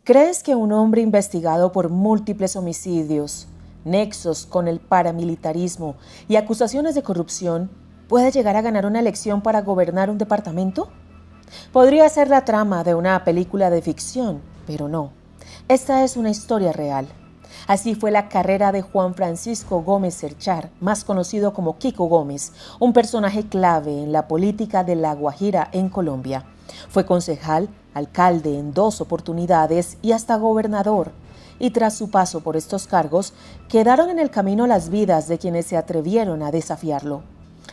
¿Crees que un hombre investigado por múltiples homicidios, nexos con el paramilitarismo y acusaciones de corrupción puede llegar a ganar una elección para gobernar un departamento? Podría ser la trama de una película de ficción, pero no. Esta es una historia real. Así fue la carrera de Juan Francisco Gómez Cerchar, más conocido como Kiko Gómez, un personaje clave en la política de La Guajira en Colombia. Fue concejal, alcalde en 2 oportunidades y hasta gobernador. Y tras su paso por estos cargos, quedaron en el camino las vidas de quienes se atrevieron a desafiarlo.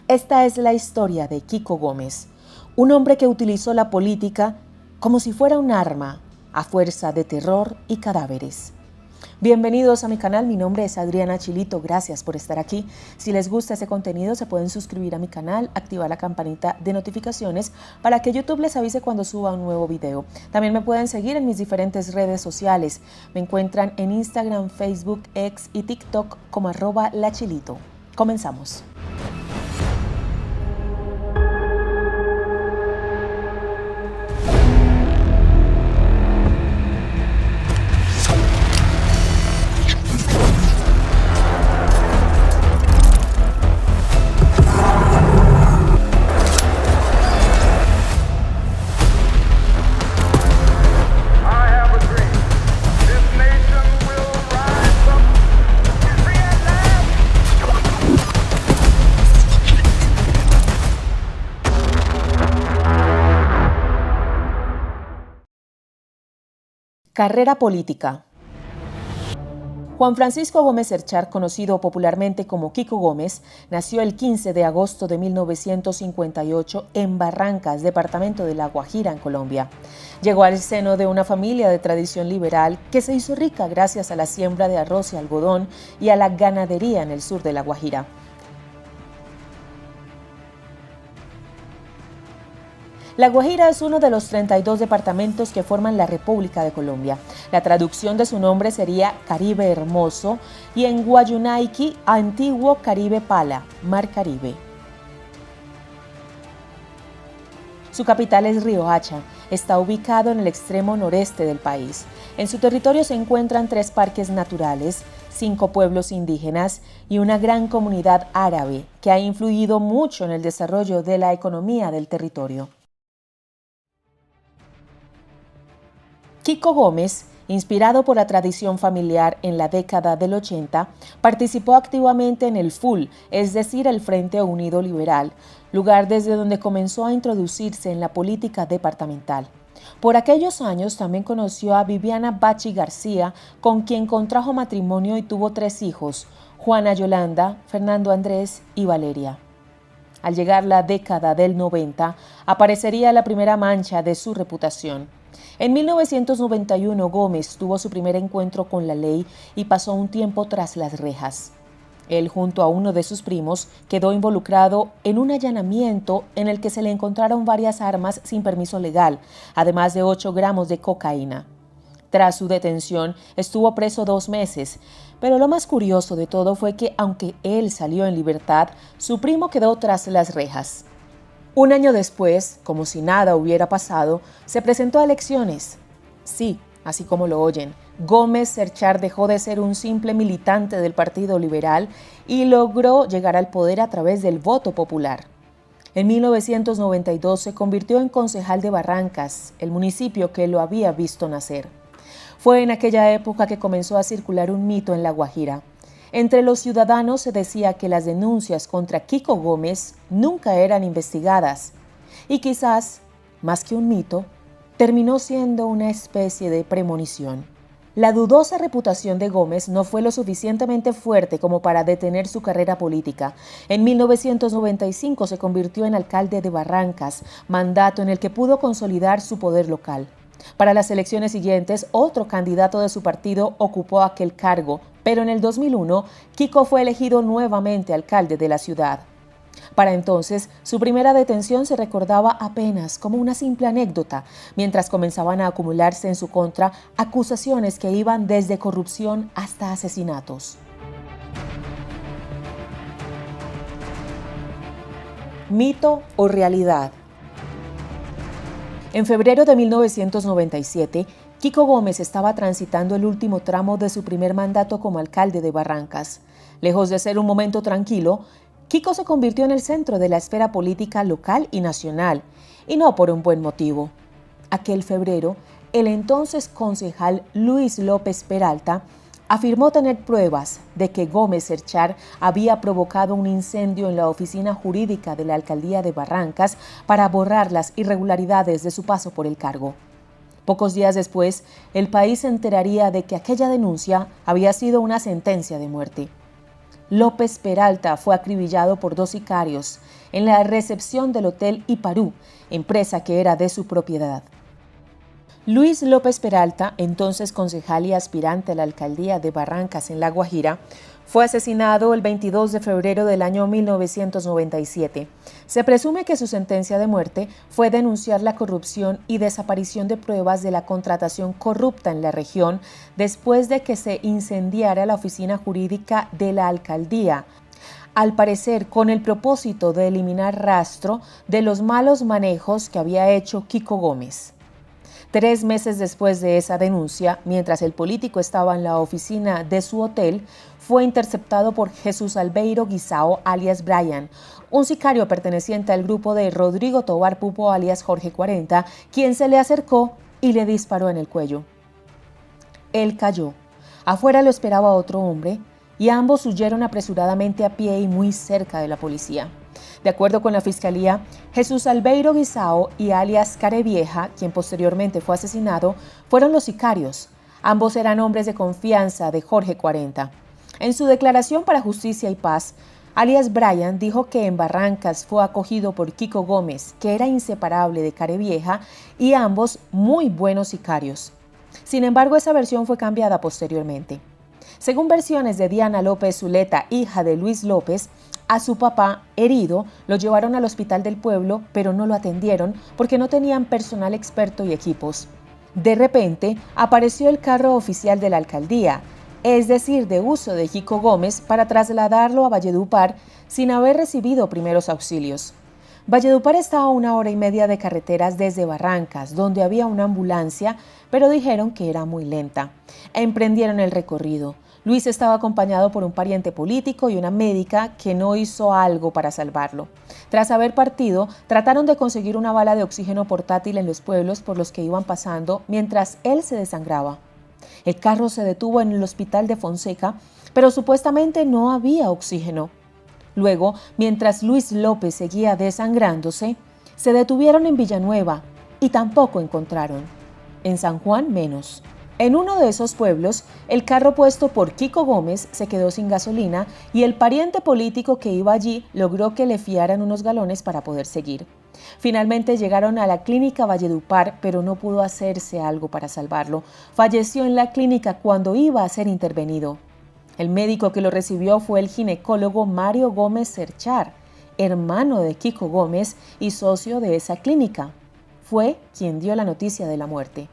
Esta es la historia de Kiko Gómez, un hombre que utilizó la política como si fuera un arma, a fuerza de terror y cadáveres. Bienvenidos a mi canal, mi nombre es Adriana Chilito, gracias por estar aquí. Si les gusta ese contenido se pueden suscribir a mi canal, activar la campanita de notificaciones para que YouTube les avise cuando suba un nuevo video. También me pueden seguir en mis diferentes redes sociales. Me encuentran en Instagram, Facebook, X y TikTok como @lachilito. Comenzamos. Carrera política. Juan Francisco Gómez Cerchar, conocido popularmente como Kiko Gómez, nació el 15 de agosto de 1958 en Barrancas, departamento de La Guajira, en Colombia. Llegó al seno de una familia de tradición liberal que se hizo rica gracias a la siembra de arroz y algodón y a la ganadería en el sur de La Guajira. La Guajira es uno de los 32 departamentos que forman la República de Colombia. La traducción de su nombre sería Caribe Hermoso y en Guayunaiki, Antiguo Caribe Pala, Mar Caribe. Su capital es Riohacha. Está ubicado en el extremo noreste del país. En su territorio se encuentran 3 parques naturales, 5 pueblos indígenas y una gran comunidad árabe que ha influido mucho en el desarrollo de la economía del territorio. Kiko Gómez, inspirado por la tradición familiar en la década del 80, participó activamente en el FUL, es decir, el Frente Unido Liberal, lugar desde donde comenzó a introducirse en la política departamental. Por aquellos años también conoció a Viviana Bachi García, con quien contrajo matrimonio y tuvo 3 hijos, Juana Yolanda, Fernando Andrés y Valeria. Al llegar la década del 90, aparecería la primera mancha de su reputación. En 1991, Gómez tuvo su primer encuentro con la ley y pasó un tiempo tras las rejas. Él, junto a uno de sus primos, quedó involucrado en un allanamiento en el que se le encontraron varias armas sin permiso legal, además de 8 gramos de cocaína. Tras su detención, estuvo preso 2 meses, pero lo más curioso de todo fue que, aunque él salió en libertad, su primo quedó tras las rejas. Un año después, como si nada hubiera pasado, se presentó a elecciones. Sí, así como lo oyen, Gómez Cerchar dejó de ser un simple militante del Partido Liberal y logró llegar al poder a través del voto popular. En 1992 se convirtió en concejal de Barrancas, el municipio que lo había visto nacer. Fue en aquella época que comenzó a circular un mito en La Guajira. Entre los ciudadanos se decía que las denuncias contra Kiko Gómez nunca eran investigadas y quizás, más que un mito, terminó siendo una especie de premonición. La dudosa reputación de Gómez no fue lo suficientemente fuerte como para detener su carrera política. En 1995 se convirtió en alcalde de Barrancas, mandato en el que pudo consolidar su poder local. Para las elecciones siguientes, otro candidato de su partido ocupó aquel cargo, pero en el 2001, Kiko fue elegido nuevamente alcalde de la ciudad. Para entonces, su primera detención se recordaba apenas como una simple anécdota, mientras comenzaban a acumularse en su contra acusaciones que iban desde corrupción hasta asesinatos. ¿Mito o realidad? En febrero de 1997, Kiko Gómez estaba transitando el último tramo de su primer mandato como alcalde de Barrancas. Lejos de ser un momento tranquilo, Kiko se convirtió en el centro de la esfera política local y nacional, y no por un buen motivo. Aquel febrero, el entonces concejal Luis López Peralta afirmó tener pruebas de que Gómez Cerchar había provocado un incendio en la oficina jurídica de la alcaldía de Barrancas para borrar las irregularidades de su paso por el cargo. Pocos días después, el país se enteraría de que aquella denuncia había sido una sentencia de muerte. López Peralta fue acribillado por 2 sicarios en la recepción del Hotel Iparú, empresa que era de su propiedad. Luis López Peralta, entonces concejal y aspirante a la alcaldía de Barrancas en La Guajira, fue asesinado el 22 de febrero del año 1997. Se presume que su sentencia de muerte fue denunciar la corrupción y desaparición de pruebas de la contratación corrupta en la región después de que se incendiara la oficina jurídica de la alcaldía, al parecer con el propósito de eliminar rastro de los malos manejos que había hecho Kiko Gómez. 3 meses después de esa denuncia, mientras el político estaba en la oficina de su hotel, fue interceptado por Jesús Albeiro Guisao, alias Brian, un sicario perteneciente al grupo de Rodrigo Tobar Pupo, alias Jorge 40, quien se le acercó y le disparó en el cuello. Él cayó. Afuera lo esperaba otro hombre y ambos huyeron apresuradamente a pie y muy cerca de la policía. De acuerdo con la Fiscalía, Jesús Albeiro Guisao y alias Carevieja, quien posteriormente fue asesinado, fueron los sicarios. Ambos eran hombres de confianza de Jorge 40. En su declaración para Justicia y Paz, alias Brian dijo que en Barrancas fue acogido por Kiko Gómez, que era inseparable de Carevieja, y ambos muy buenos sicarios. Sin embargo, esa versión fue cambiada posteriormente. Según versiones de Diana López Zuleta, hija de Luis López, a su papá, herido, lo llevaron al hospital del pueblo, pero no lo atendieron porque no tenían personal experto y equipos. De repente, apareció el carro oficial de la alcaldía, es decir, de uso de Kiko Gómez, para trasladarlo a Valledupar sin haber recibido primeros auxilios. Valledupar está a 1 hora y media de carreteras desde Barrancas, donde había una ambulancia, pero dijeron que era muy lenta. Emprendieron el recorrido. Luis estaba acompañado por un pariente político y una médica que no hizo algo para salvarlo. Tras haber partido, trataron de conseguir una bala de oxígeno portátil en los pueblos por los que iban pasando mientras él se desangraba. El carro se detuvo en el hospital de Fonseca, pero supuestamente no había oxígeno. Luego, mientras Luis López seguía desangrándose, se detuvieron en Villanueva y tampoco encontraron. En San Juan menos. En uno de esos pueblos, el carro puesto por Kiko Gómez se quedó sin gasolina y el pariente político que iba allí logró que le fiaran unos galones para poder seguir. Finalmente llegaron a la clínica Valledupar, pero no pudo hacerse algo para salvarlo. Falleció en la clínica cuando iba a ser intervenido. El médico que lo recibió fue el ginecólogo Mario Gómez Cerchar, hermano de Kiko Gómez y socio de esa clínica. Fue quien dio la noticia de la muerte.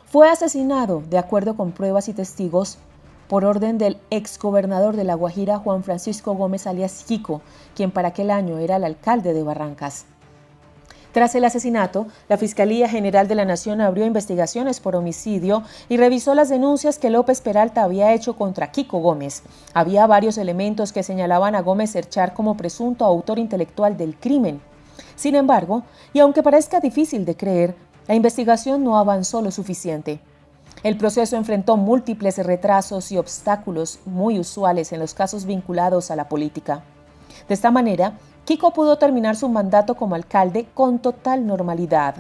Fue asesinado, de acuerdo con pruebas y testigos, por orden del exgobernador de La Guajira, Juan Francisco Gómez alias Kiko, quien para aquel año era el alcalde de Barrancas. Tras el asesinato, la Fiscalía General de la Nación abrió investigaciones por homicidio y revisó las denuncias que López Peralta había hecho contra Kiko Gómez. Había varios elementos que señalaban a Gómez Cerchar como presunto autor intelectual del crimen. Sin embargo, y aunque parezca difícil de creer, la investigación no avanzó lo suficiente. El proceso enfrentó múltiples retrasos y obstáculos muy usuales en los casos vinculados a la política. De esta manera, Kiko pudo terminar su mandato como alcalde con total normalidad.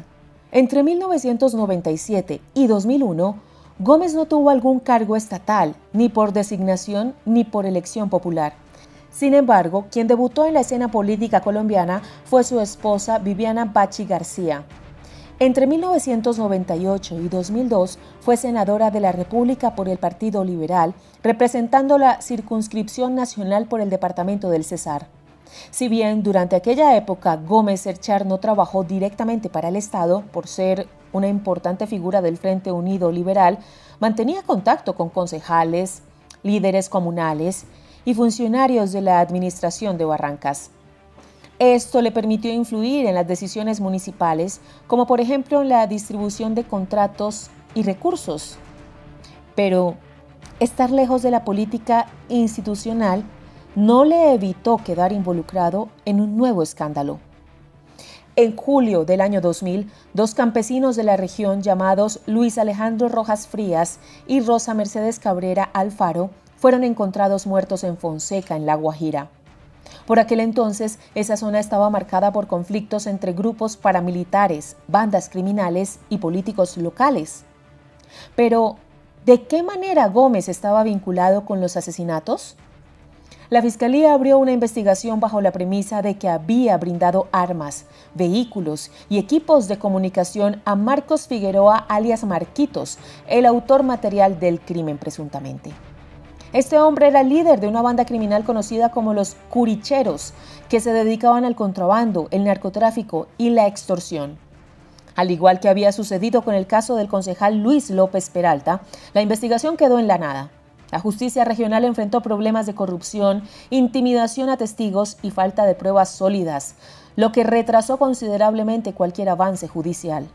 Entre 1997 y 2001, Gómez no tuvo algún cargo estatal, ni por designación ni por elección popular. Sin embargo, quien debutó en la escena política colombiana fue su esposa Viviana Bachi García. Entre 1998 y 2002 fue senadora de la República por el Partido Liberal, representando la circunscripción nacional por el departamento del Cesar. Si bien durante aquella época Gómez Cerchar no trabajó directamente para el Estado por ser una importante figura del Frente Unido Liberal, mantenía contacto con concejales, líderes comunales y funcionarios de la administración de Barrancas. Esto le permitió influir en las decisiones municipales, como por ejemplo en la distribución de contratos y recursos. Pero estar lejos de la política institucional no le evitó quedar involucrado en un nuevo escándalo. En julio del año 2000, dos campesinos de la región llamados Luis Alejandro Rojas Frías y Rosa Mercedes Cabrera Alfaro fueron encontrados muertos en Fonseca, en La Guajira. Por aquel entonces, esa zona estaba marcada por conflictos entre grupos paramilitares, bandas criminales y políticos locales. Pero, ¿de qué manera Gómez estaba vinculado con los asesinatos? La Fiscalía abrió una investigación bajo la premisa de que había brindado armas, vehículos y equipos de comunicación a Marcos Figueroa alias Marquitos, el autor material del crimen presuntamente. Este hombre era líder de una banda criminal conocida como los Curicheros, que se dedicaban al contrabando, el narcotráfico y la extorsión. Al igual que había sucedido con el caso del concejal Luis López Peralta, la investigación quedó en la nada. La justicia regional enfrentó problemas de corrupción, intimidación a testigos y falta de pruebas sólidas, lo que retrasó considerablemente cualquier avance judicial.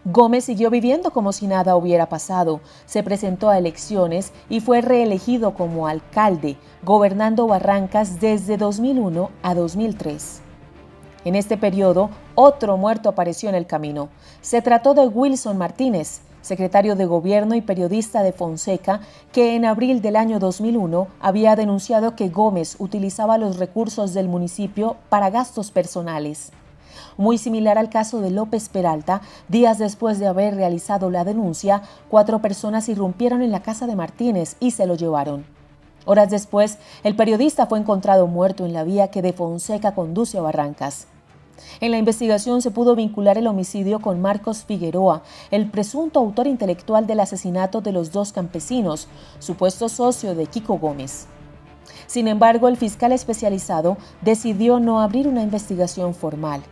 Gómez siguió viviendo como si nada hubiera pasado, se presentó a elecciones y fue reelegido como alcalde, gobernando Barrancas desde 2001 a 2003. En este periodo, otro muerto apareció en el camino. Se trató de Wilson Martínez, secretario de Gobierno y periodista de Fonseca, que en abril del año 2001 había denunciado que Gómez utilizaba los recursos del municipio para gastos personales. Muy similar al caso de López Peralta, días después de haber realizado la denuncia, 4 personas irrumpieron en la casa de Martínez y se lo llevaron. Horas después, el periodista fue encontrado muerto en la vía que de Fonseca conduce a Barrancas. En la investigación se pudo vincular el homicidio con Marcos Figueroa, el presunto autor intelectual del asesinato de los dos campesinos, supuesto socio de Kiko Gómez. Sin embargo, el fiscal especializado decidió no abrir una investigación formal.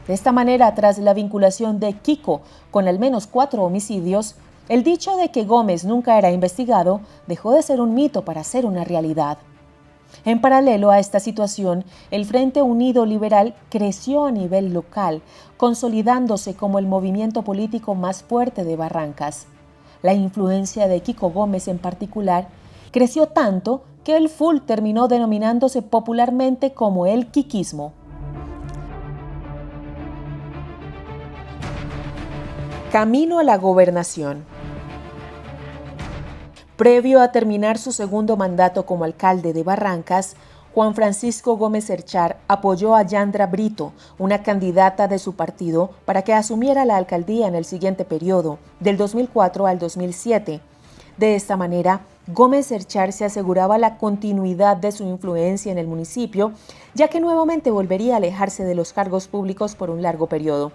De esta manera, tras la vinculación de Kiko con al menos 4 homicidios, el dicho de que Gómez nunca era investigado dejó de ser un mito para ser una realidad. En paralelo a esta situación, el Frente Unido Liberal creció a nivel local, consolidándose como el movimiento político más fuerte de Barrancas. La influencia de Kiko Gómez en particular creció tanto que el FUL terminó denominándose popularmente como el quiquismo. Camino a la gobernación. Previo a terminar su segundo mandato como alcalde de Barrancas, Juan Francisco Gómez Cerchar apoyó a Yandra Brito, una candidata de su partido, para que asumiera la alcaldía en el siguiente periodo, del 2004 al 2007. De esta manera, Gómez Cerchar se aseguraba la continuidad de su influencia en el municipio, ya que nuevamente volvería a alejarse de los cargos públicos por un largo periodo.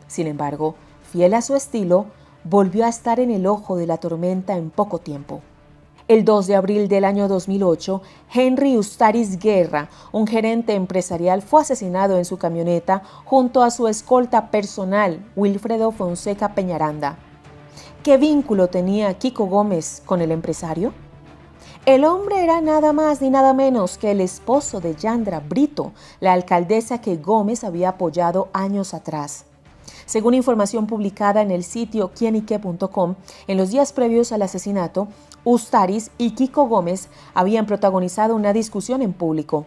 Sin embargo, fiel a su estilo, volvió a estar en el ojo de la tormenta en poco tiempo. El 2 de abril del año 2008, Henry Ustaris Guerra, un gerente empresarial, fue asesinado en su camioneta junto a su escolta personal, Wilfredo Fonseca Peñaranda. ¿Qué vínculo tenía Kiko Gómez con el empresario? El hombre era nada más ni nada menos que el esposo de Yandra Brito, la alcaldesa que Gómez había apoyado años atrás. Según información publicada en el sitio quienique.com, en los días previos al asesinato, Ustaris y Kiko Gómez habían protagonizado una discusión en público.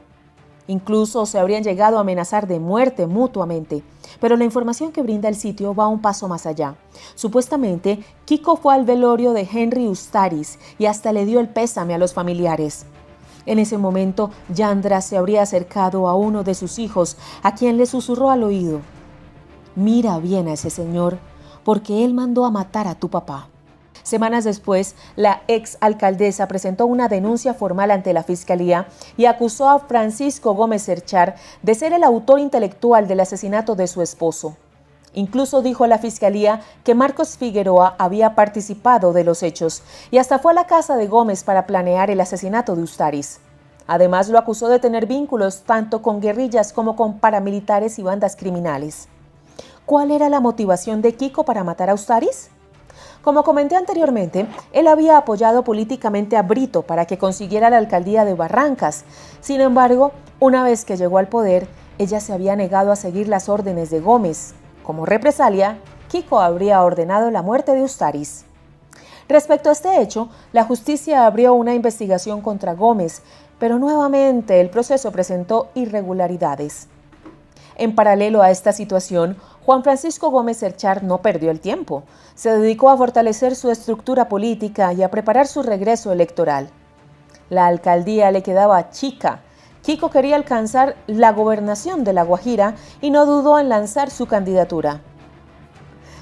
Incluso se habrían llegado a amenazar de muerte mutuamente, pero la información que brinda el sitio va un paso más allá. Supuestamente, Kiko fue al velorio de Henry Ustaris y hasta le dio el pésame a los familiares. En ese momento, Yandra se habría acercado a uno de sus hijos, a quien le susurró al oído: «Mira bien a ese señor, porque él mandó a matar a tu papá». Semanas después, la exalcaldesa presentó una denuncia formal ante la Fiscalía y acusó a Francisco Gómez Cerchar de ser el autor intelectual del asesinato de su esposo. Incluso dijo a la Fiscalía que Marcos Figueroa había participado de los hechos y hasta fue a la casa de Gómez para planear el asesinato de Ustaris. Además, lo acusó de tener vínculos tanto con guerrillas como con paramilitares y bandas criminales. ¿Cuál era la motivación de Kiko para matar a Ustaris? Como comenté anteriormente, él había apoyado políticamente a Brito para que consiguiera la alcaldía de Barrancas. Sin embargo, una vez que llegó al poder, ella se había negado a seguir las órdenes de Gómez. Como represalia, Kiko habría ordenado la muerte de Ustaris. Respecto a este hecho, la justicia abrió una investigación contra Gómez, pero nuevamente el proceso presentó irregularidades. En paralelo a esta situación, Juan Francisco Gómez Cerchar no perdió el tiempo. Se dedicó a fortalecer su estructura política y a preparar su regreso electoral. La alcaldía le quedaba chica. Kiko quería alcanzar la gobernación de La Guajira y no dudó en lanzar su candidatura.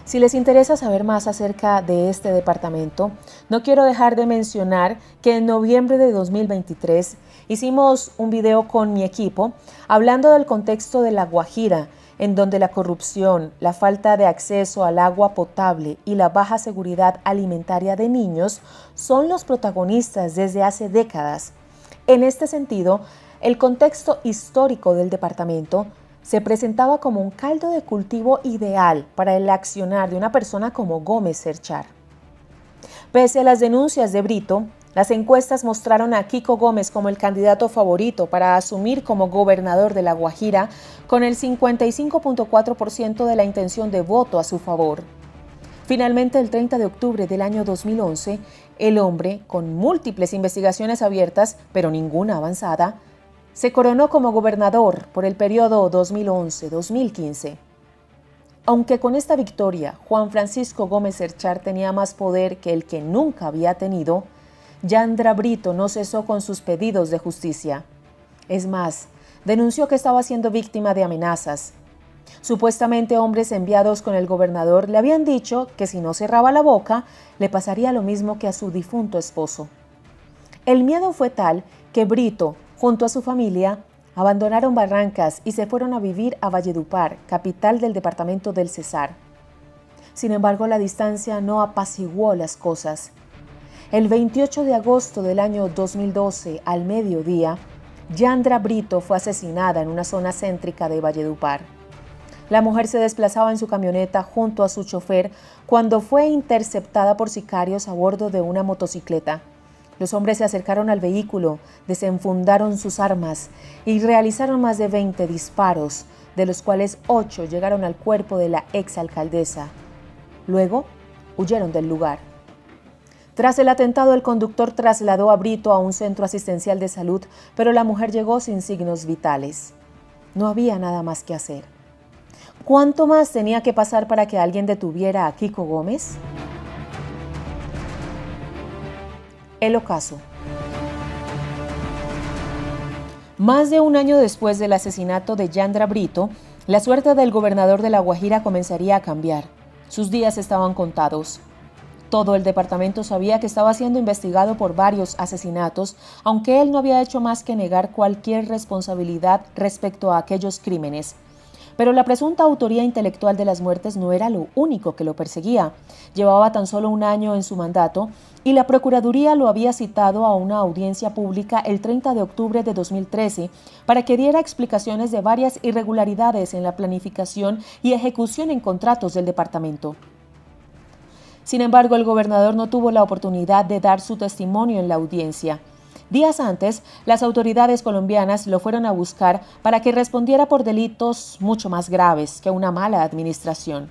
Si les interesa saber más acerca de este departamento, no quiero dejar de mencionar que en noviembre de 2023 hicimos un video con mi equipo hablando del contexto de La Guajira, en donde la corrupción, la falta de acceso al agua potable y la baja seguridad alimentaria de niños son los protagonistas desde hace décadas. En este sentido, el contexto histórico del departamento se presentaba como un caldo de cultivo ideal para el accionar de una persona como Gómez Cerchar. Pese a las denuncias de Brito, las encuestas mostraron a Kiko Gómez como el candidato favorito para asumir como gobernador de La Guajira, con el 55.4% de la intención de voto a su favor. Finalmente, el 30 de octubre del año 2011, el hombre, con múltiples investigaciones abiertas, pero ninguna avanzada, se coronó como gobernador por el periodo 2011-2015. Aunque con esta victoria Juan Francisco Gómez Cerchar tenía más poder que el que nunca había tenido, Yandra Brito no cesó con sus pedidos de justicia. Es más, denunció que estaba siendo víctima de amenazas. Supuestamente hombres enviados con el gobernador le habían dicho que si no cerraba la boca, le pasaría lo mismo que a su difunto esposo. El miedo fue tal que Brito, junto a su familia, abandonaron Barrancas y se fueron a vivir a Valledupar, capital del departamento del Cesar. Sin embargo, la distancia no apaciguó las cosas. El 28 de agosto del año 2012, al mediodía, Yandra Brito fue asesinada en una zona céntrica de Valledupar. La mujer se desplazaba en su camioneta junto a su chofer cuando fue interceptada por sicarios a bordo de una motocicleta. Los hombres se acercaron al vehículo, desenfundaron sus armas y realizaron más de 20 disparos, de los cuales 8 llegaron al cuerpo de la exalcaldesa. Luego, huyeron del lugar. Tras el atentado, el conductor trasladó a Brito a un centro asistencial de salud, pero la mujer llegó sin signos vitales. No había nada más que hacer. ¿Cuánto más tenía que pasar para que alguien detuviera a Kiko Gómez? El ocaso. Más de un año después del asesinato de Yandra Brito, la suerte del gobernador de La Guajira comenzaría a cambiar. Sus días estaban contados. Todo el departamento sabía que estaba siendo investigado por varios asesinatos, aunque él no había hecho más que negar cualquier responsabilidad respecto a aquellos crímenes. Pero la presunta autoría intelectual de las muertes no era lo único que lo perseguía. Llevaba tan solo un año en su mandato y la Procuraduría lo había citado a una audiencia pública el 30 de octubre de 2013 para que diera explicaciones de varias irregularidades en la planificación y ejecución en contratos del departamento. Sin embargo, el gobernador no tuvo la oportunidad de dar su testimonio en la audiencia. Días antes, las autoridades colombianas lo fueron a buscar para que respondiera por delitos mucho más graves que una mala administración.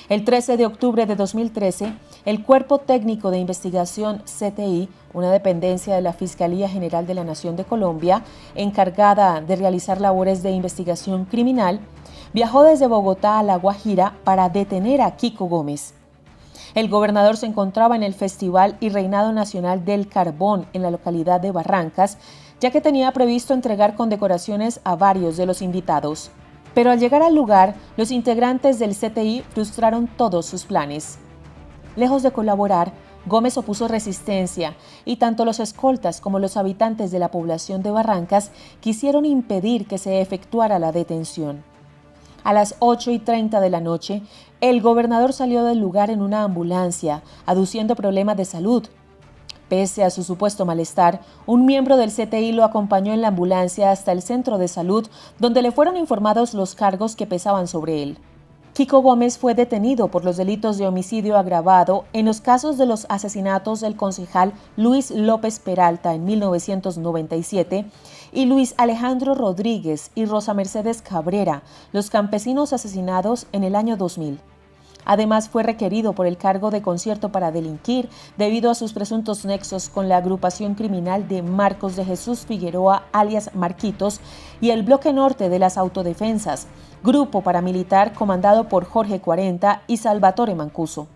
El 13 de octubre de 2013, el Cuerpo Técnico de Investigación CTI, una dependencia de la Fiscalía General de la Nación de Colombia, encargada de realizar labores de investigación criminal, viajó desde Bogotá a La Guajira para detener a Kiko Gómez. El gobernador se encontraba en el Festival y Reinado Nacional del Carbón en la localidad de Barrancas, ya que tenía previsto entregar condecoraciones a varios de los invitados. Pero al llegar al lugar, los integrantes del CTI frustraron todos sus planes. Lejos de colaborar, Gómez opuso resistencia y tanto los escoltas como los habitantes de la población de Barrancas quisieron impedir que se efectuara la detención. A las 8:30 de la noche, el gobernador salió del lugar en una ambulancia, aduciendo problemas de salud. Pese a su supuesto malestar, un miembro del CTI lo acompañó en la ambulancia hasta el centro de salud, donde le fueron informados los cargos que pesaban sobre él. Kiko Gómez fue detenido por los delitos de homicidio agravado en los casos de los asesinatos del concejal Luis López Peralta en 1997 y Luis Alejandro Rodríguez y Rosa Mercedes Cabrera, los campesinos asesinados en el año 2000. Además, fue requerido por el cargo de concierto para delinquir debido a sus presuntos nexos con la agrupación criminal de Marcos de Jesús Figueroa, alias Marquitos, y el Bloque Norte de las Autodefensas, grupo paramilitar comandado por Jorge 40 y Salvatore Mancuso.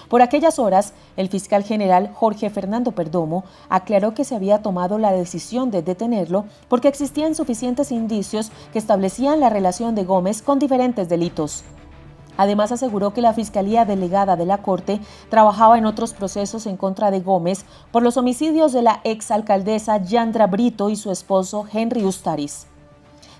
Por aquellas horas, el fiscal general Jorge Fernando Perdomo aclaró que se había tomado la decisión de detenerlo porque existían suficientes indicios que establecían la relación de Gómez con diferentes delitos. Además, aseguró que la Fiscalía Delegada de la Corte trabajaba en otros procesos en contra de Gómez por los homicidios de la exalcaldesa Yandra Brito y su esposo Henry Ustaris.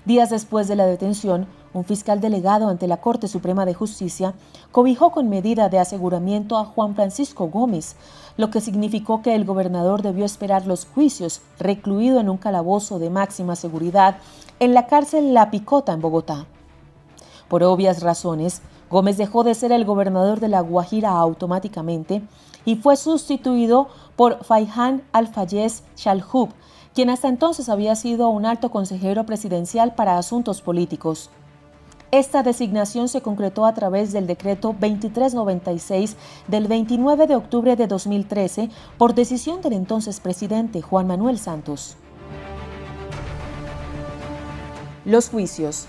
Días después de la detención, un fiscal delegado ante la Corte Suprema de Justicia cobijó con medida de aseguramiento a Juan Francisco Gómez, lo que significó que el gobernador debió esperar los juicios, recluido en un calabozo de máxima seguridad en la cárcel La Picota en Bogotá. Por obvias razones, Gómez dejó de ser el gobernador de La Guajira automáticamente y fue sustituido por Fayhan Alfayez Chalhub, quien hasta entonces había sido un alto consejero presidencial para asuntos políticos. Esta designación se concretó a través del decreto 2396 del 29 de octubre de 2013 por decisión del entonces presidente Juan Manuel Santos. Los juicios.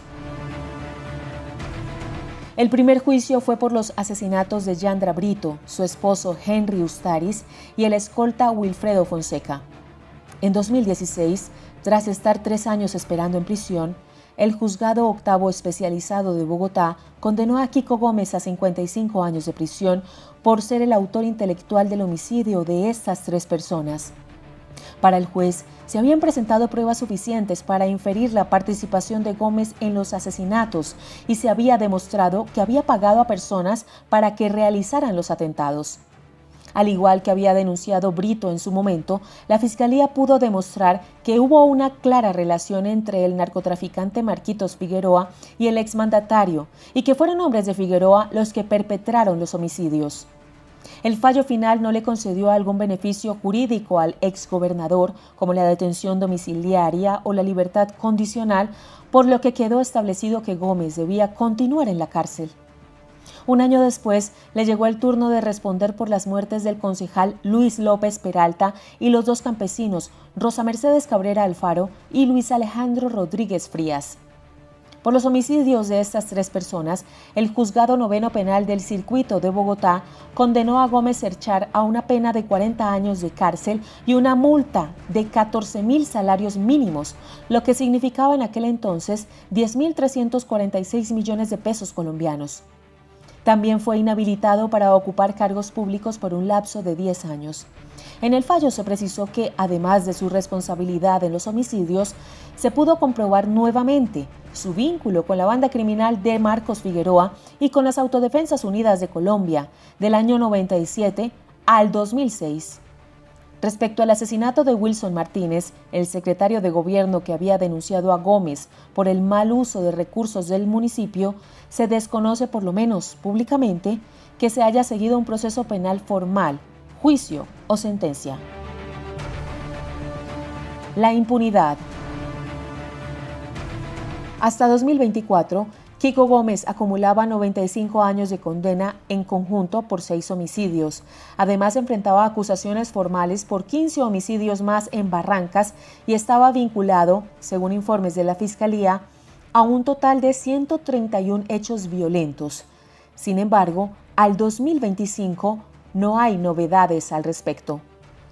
El primer juicio fue por los asesinatos de Yandra Brito, su esposo Henry Ustaris y el escolta Wilfredo Fonseca. En 2016, tras estar 3 años esperando en prisión, el Juzgado Octavo Especializado de Bogotá condenó a Kiko Gómez a 55 años de prisión por ser el autor intelectual del homicidio de estas 3 personas. Para el juez, se habían presentado pruebas suficientes para inferir la participación de Gómez en los asesinatos y se había demostrado que había pagado a personas para que realizaran los atentados. Al igual que había denunciado Brito en su momento, la Fiscalía pudo demostrar que hubo una clara relación entre el narcotraficante Marquitos Figueroa y el exmandatario, y que fueron hombres de Figueroa los que perpetraron los homicidios. El fallo final no le concedió algún beneficio jurídico al exgobernador, como la detención domiciliaria o la libertad condicional, por lo que quedó establecido que Gómez debía continuar en la cárcel. Un año después, le llegó el turno de responder por las muertes del concejal Luis López Peralta y los 2 campesinos, Rosa Mercedes Cabrera Alfaro y Luis Alejandro Rodríguez Frías. Por los homicidios de estas 3 personas, el Juzgado Noveno Penal del Circuito de Bogotá condenó a Gómez Cerchar a una pena de 40 años de cárcel y una multa de 14.000 salarios mínimos, lo que significaba en aquel entonces 10.346 millones de pesos colombianos. También fue inhabilitado para ocupar cargos públicos por un lapso de 10 años. En el fallo se precisó que, además de su responsabilidad en los homicidios, se pudo comprobar nuevamente su vínculo con la banda criminal de Marcos Figueroa y con las Autodefensas Unidas de Colombia, del año 97 al 2006. Respecto al asesinato de Wilson Martínez, el secretario de gobierno que había denunciado a Gómez por el mal uso de recursos del municipio, se desconoce, por lo menos públicamente, que se haya seguido un proceso penal formal, juicio o sentencia. La impunidad. Hasta 2024, Kiko Gómez acumulaba 95 años de condena en conjunto por 6 homicidios. Además, enfrentaba acusaciones formales por 15 homicidios más en Barrancas y estaba vinculado, según informes de la Fiscalía, a un total de 131 hechos violentos. Sin embargo, al 2025 no hay novedades al respecto.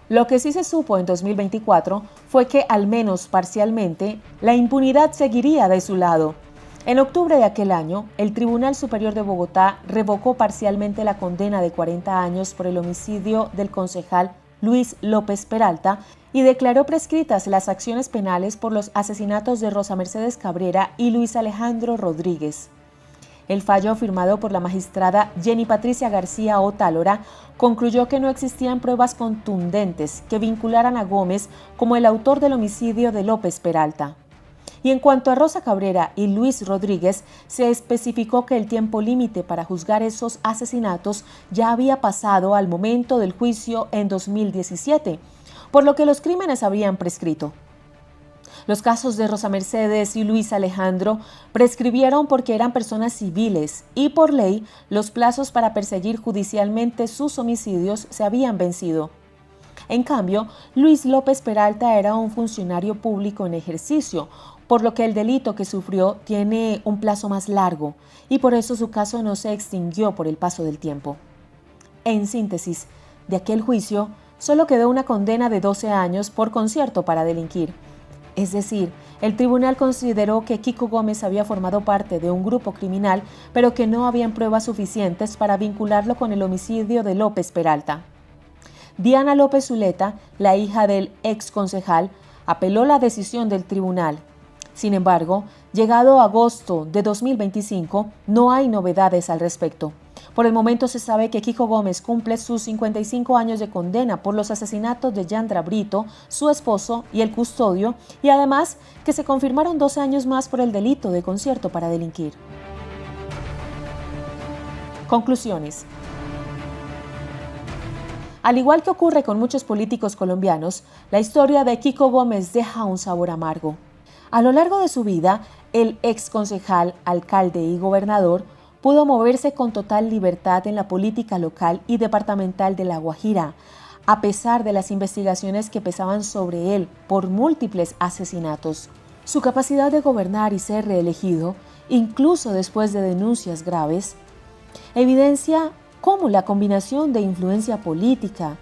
Lo que sí se supo en 2024 fue que, al menos parcialmente, la impunidad seguiría de su lado. En octubre de aquel año, el Tribunal Superior de Bogotá revocó parcialmente la condena de 40 años por el homicidio del concejal Luis López Peralta y declaró prescritas las acciones penales por los asesinatos de Rosa Mercedes Cabrera y Luis Alejandro Rodríguez. El fallo, firmado por la magistrada Jenny Patricia García Otálora, concluyó que no existían pruebas contundentes que vincularan a Gómez como el autor del homicidio de López Peralta. Y en cuanto a Rosa Cabrera y Luis Rodríguez, se especificó que el tiempo límite para juzgar esos asesinatos ya había pasado al momento del juicio en 2017, por lo que los crímenes habían prescrito. Los casos de Rosa Mercedes y Luis Alejandro prescribieron porque eran personas civiles y por ley los plazos para perseguir judicialmente sus homicidios se habían vencido. En cambio, Luis López Peralta era un funcionario público en ejercicio, por lo que el delito que sufrió tiene un plazo más largo y por eso su caso no se extinguió por el paso del tiempo. En síntesis, de aquel juicio solo quedó una condena de 12 años por concierto para delinquir. Es decir, el tribunal consideró que Kiko Gómez había formado parte de un grupo criminal, pero que no habían pruebas suficientes para vincularlo con el homicidio de López Peralta. Diana López Zuleta, la hija del ex concejal, apeló la decisión del tribunal. Sin embargo, llegado agosto de 2025, no hay novedades al respecto. Por el momento se sabe que Kiko Gómez cumple sus 55 años de condena por los asesinatos de Yandra Brito, su esposo y el custodio, y además que se confirmaron 12 años más por el delito de concierto para delinquir. Conclusiones. Al igual que ocurre con muchos políticos colombianos, la historia de Kiko Gómez deja un sabor amargo. A lo largo de su vida, el ex concejal, alcalde y gobernador pudo moverse con total libertad en la política local y departamental de La Guajira, a pesar de las investigaciones que pesaban sobre él por múltiples asesinatos. Su capacidad de gobernar y ser reelegido, incluso después de denuncias graves, evidencia cómo la combinación de influencia política,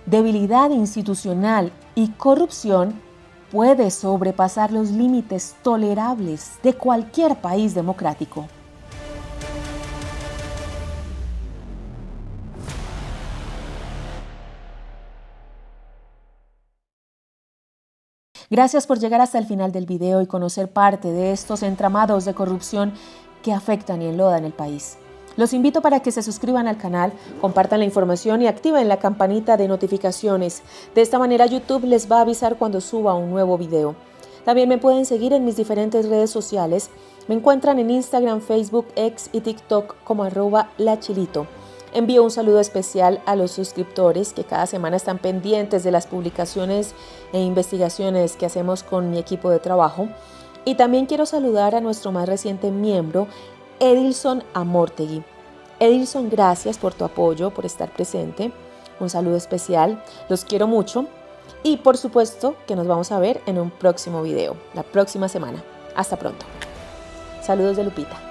debilidad institucional y corrupción puede sobrepasar los límites tolerables de cualquier país democrático. Gracias por llegar hasta el final del video y conocer parte de estos entramados de corrupción que afectan y enlodan el país. Los invito para que se suscriban al canal, compartan la información y activen la campanita de notificaciones. De esta manera YouTube les va a avisar cuando suba un nuevo video. También me pueden seguir en mis diferentes redes sociales. Me encuentran en Instagram, Facebook, X y TikTok como @lachilito. Envío un saludo especial a los suscriptores que cada semana están pendientes de las publicaciones e investigaciones que hacemos con mi equipo de trabajo. Y también quiero saludar a nuestro más reciente miembro, Edilson Amortegui. Edilson, gracias por tu apoyo, por estar presente. Un saludo especial, los quiero mucho y por supuesto que nos vamos a ver en un próximo video, la próxima semana. Hasta pronto. Saludos de Lupita.